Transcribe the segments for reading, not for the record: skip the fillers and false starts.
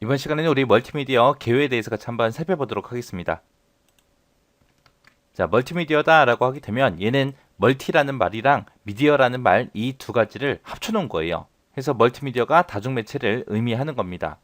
이번 시간에는 우리 멀티미디어 개요에 대해서 같이 한번 살펴보도록 하겠습니다. 자, 멀티미디어다 라고 하게 되면 얘는 멀티라는 말이랑 미디어라는 말 이 두 가지를 합쳐놓은 거예요. 그래서 멀티미디어가 다중매체를 의미하는 겁니다.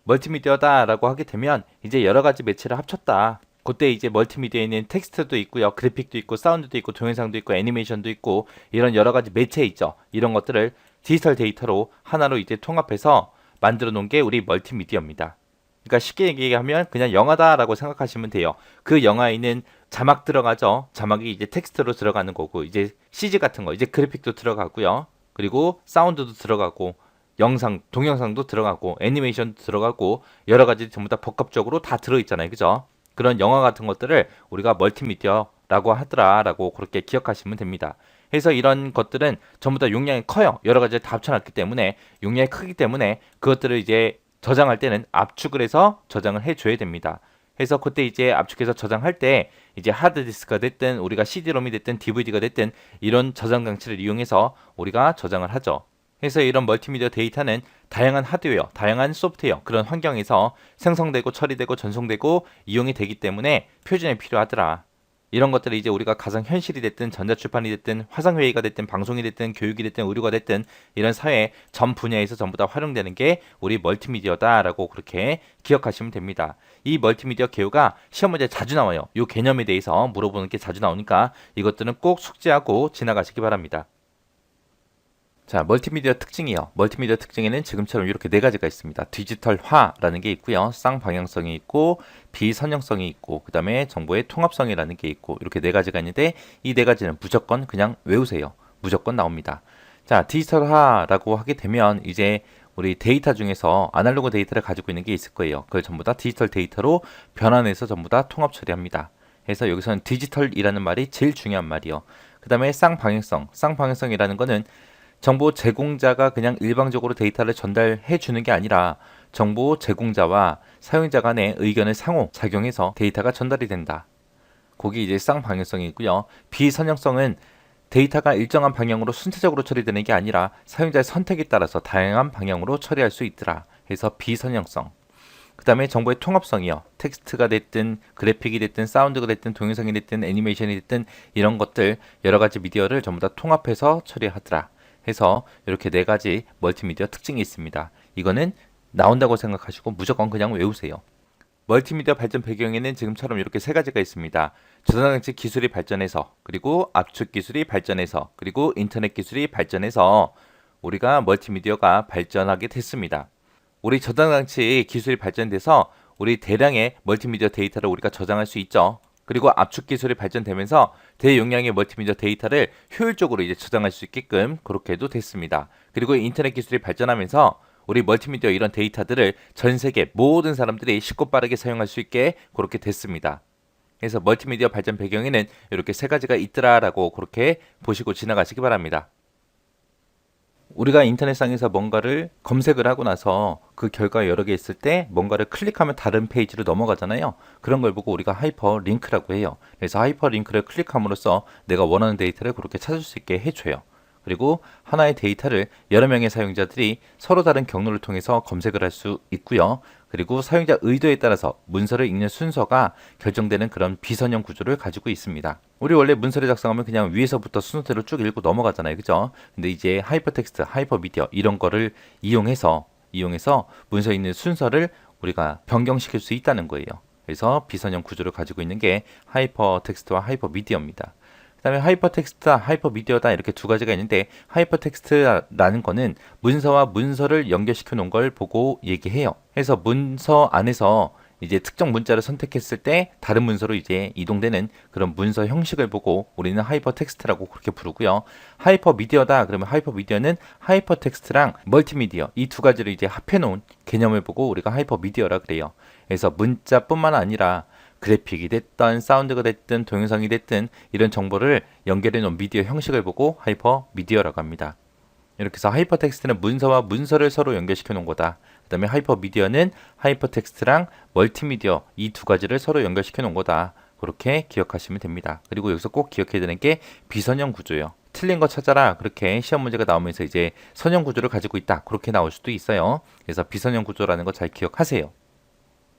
멀티미디어다 라고 하게 되면 이제 여러 가지 매체를 합쳤다. 그때 이제 멀티미디어에는 텍스트도 있고요, 그래픽도 있고, 사운드도 있고, 동영상도 있고, 애니메이션도 있고, 이런 여러 가지 매체 있죠. 이런 것들을 디지털 데이터로 하나로 이제 통합해서 만들어 놓은 게 우리 멀티미디어입니다. 그러니까 쉽게 얘기하면 그냥 영화다라고 생각하시면 돼요. 그 영화에 있는 자막 들어가죠. 자막이 이제 텍스트로 들어가는 거고, 이제 CG 같은 거, 이제 그래픽도 들어가고요. 그리고 사운드도 들어가고, 영상, 동영상도 들어가고, 애니메이션도 들어가고, 여러 가지 전부 다 복합적으로 다 들어있잖아요. 그죠? 그런 영화 같은 것들을 우리가 멀티미디어라고 하더라라고 그렇게 기억하시면 됩니다. 그래서 이런 것들은 전부 다 용량이 커요. 여러 가지를 다 합쳐놨기 때문에 용량이 크기 때문에 그것들을 이제 저장할 때는 압축을 해서 저장을 해줘야 됩니다. 그래서 그때 이제 압축해서 저장할 때 이제 하드디스크가 됐든 우리가 CD롬이 됐든 DVD가 됐든 이런 저장 장치를 이용해서 우리가 저장을 하죠. 그래서 이런 멀티미디어 데이터는 다양한 하드웨어, 다양한 소프트웨어 그런 환경에서 생성되고 처리되고 전송되고 이용이 되기 때문에 표준이 필요하더라. 이런 것들이 이제 우리가 가상 현실이 됐든 전자출판이 됐든 화상회의가 됐든 방송이 됐든 교육이 됐든 의료가 됐든 이런 사회 전 분야에서 전부 다 활용되는 게 우리 멀티미디어다라고 그렇게 기억하시면 됩니다. 이 멀티미디어 개요가 시험 문제 자주 나와요. 이 개념에 대해서 물어보는 게 자주 나오니까 이것들은 꼭 숙지하고 지나가시기 바랍니다. 자, 멀티미디어 특징이요. 멀티미디어 특징에는 지금처럼 이렇게 네 가지가 있습니다. 디지털화라는 게 있고요. 쌍방향성이 있고 비선형성이 있고 그 다음에 정보의 통합성이라는 게 있고 이렇게 네 가지가 있는데 이 네 가지는 무조건 그냥 외우세요. 무조건 나옵니다. 자, 디지털화라고 하게 되면 이제 우리 데이터 중에서 아날로그 데이터를 가지고 있는 게 있을 거예요. 그걸 전부 다 디지털 데이터로 변환해서 전부 다 통합 처리합니다. 그래서 여기서는 디지털이라는 말이 제일 중요한 말이요. 그 다음에 쌍방향성, 쌍방향성이라는 거는 정보 제공자가 그냥 일방적으로 데이터를 전달해 주는 게 아니라 정보 제공자와 사용자 간의 의견을 상호 작용해서 데이터가 전달이 된다. 거기 이제 쌍방향성이 있고요. 비선형성은 데이터가 일정한 방향으로 순차적으로 처리되는 게 아니라 사용자의 선택에 따라서 다양한 방향으로 처리할 수 있더라. 그래서 비선형성. 그 다음에 정보의 통합성이요. 텍스트가 됐든 그래픽이 됐든 사운드가 됐든 동영상이 됐든 애니메이션이 됐든 이런 것들 여러 가지 미디어를 전부 다 통합해서 처리하더라. 해서 이렇게 네 가지 멀티미디어 특징이 있습니다. 이거는 나온다고 생각하시고 무조건 그냥 외우세요. 멀티미디어 발전 배경에는 지금처럼 이렇게 세 가지가 있습니다. 저장장치 기술이 발전해서, 그리고 압축 기술이 발전해서, 그리고 인터넷 기술이 발전해서 우리가 멀티미디어가 발전하게 됐습니다. 우리 저장장치 기술이 발전돼서 우리 대량의 멀티미디어 데이터를 우리가 저장할 수 있죠. 그리고 압축 기술이 발전되면서 대용량의 멀티미디어 데이터를 효율적으로 이제 저장할 수 있게끔 그렇게도 됐습니다. 그리고 인터넷 기술이 발전하면서 우리 멀티미디어 이런 데이터들을 전 세계 모든 사람들이 쉽고 빠르게 사용할 수 있게 그렇게 됐습니다. 그래서 멀티미디어 발전 배경에는 이렇게 세 가지가 있더라라고 그렇게 보시고 지나가시기 바랍니다. 우리가 인터넷상에서 뭔가를 검색을 하고 나서 그 결과 여러 개 있을 때 뭔가를 클릭하면 다른 페이지로 넘어가잖아요. 그런 걸 보고 우리가 하이퍼 링크라고 해요. 그래서 하이퍼 링크를 클릭함으로써 내가 원하는 데이터를 그렇게 찾을 수 있게 해줘요. 그리고 하나의 데이터를 여러 명의 사용자들이 서로 다른 경로를 통해서 검색을 할 수 있고요. 그리고 사용자 의도에 따라서 문서를 읽는 순서가 결정되는 그런 비선형 구조를 가지고 있습니다. 우리 원래 문서를 작성하면 그냥 위에서부터 순서대로 쭉 읽고 넘어가잖아요. 그죠? 근데 이제 하이퍼텍스트, 하이퍼미디어 이런 거를 이용해서 문서 읽는 순서를 우리가 변경시킬 수 있다는 거예요. 그래서 비선형 구조를 가지고 있는 게 하이퍼텍스트와 하이퍼미디어입니다. 그다음에 하이퍼텍스트와 하이퍼미디어다 이렇게 두 가지가 있는데 하이퍼텍스트라는 거는 문서와 문서를 연결시켜 놓은 걸 보고 얘기해요. 그래서 문서 안에서 이제 특정 문자를 선택했을 때 다른 문서로 이제 이동되는 그런 문서 형식을 보고 우리는 하이퍼텍스트라고 그렇게 부르고요. 하이퍼미디어다 그러면 하이퍼미디어는 하이퍼텍스트랑 멀티미디어 이 두 가지를 이제 합해 놓은 개념을 보고 우리가 하이퍼미디어라 그래요. 그래서 문자뿐만 아니라 그래픽이 됐든 사운드가 됐든 동영상이 됐든 이런 정보를 연결해 놓은 미디어 형식을 보고 하이퍼 미디어라고 합니다. 이렇게 해서 하이퍼텍스트는 문서와 문서를 서로 연결시켜 놓은 거다. 그 다음에 하이퍼미디어는 하이퍼텍스트랑 멀티미디어 이 두 가지를 서로 연결시켜 놓은 거다. 그렇게 기억하시면 됩니다. 그리고 여기서 꼭 기억해야 되는 게 비선형 구조예요. 틀린 거 찾아라. 그렇게 시험 문제가 나오면서 이제 선형 구조를 가지고 있다. 그렇게 나올 수도 있어요. 그래서 비선형 구조라는 거 잘 기억하세요.